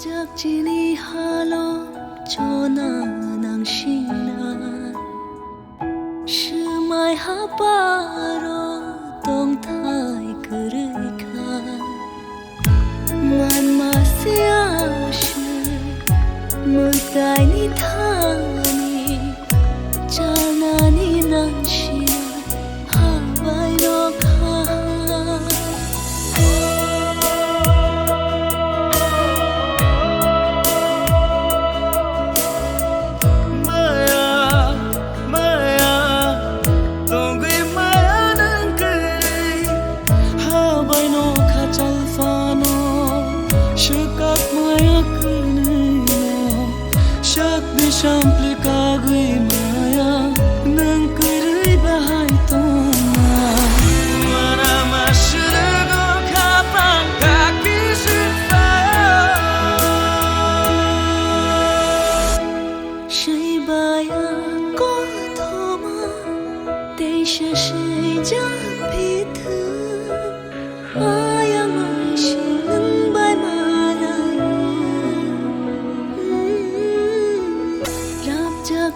Chini halo chona nang shina Shumai haparo tong thai kurui ka Man masya shu Mutai ni thani Chana ni nang shina Hawaii no ka Sample kagui maya nang kurui bahai tona Mara masrugo kapang kaki sifaya Shai baya ko thoma Deisha shai jang pithu Aya mai shilung bai marayu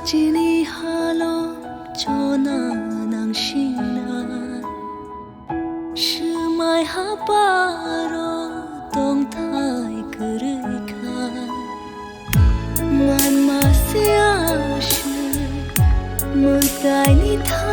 Chini halo chona nang shina Shumai haparo tong thai kurui ka Man masya shu Mutai ni thai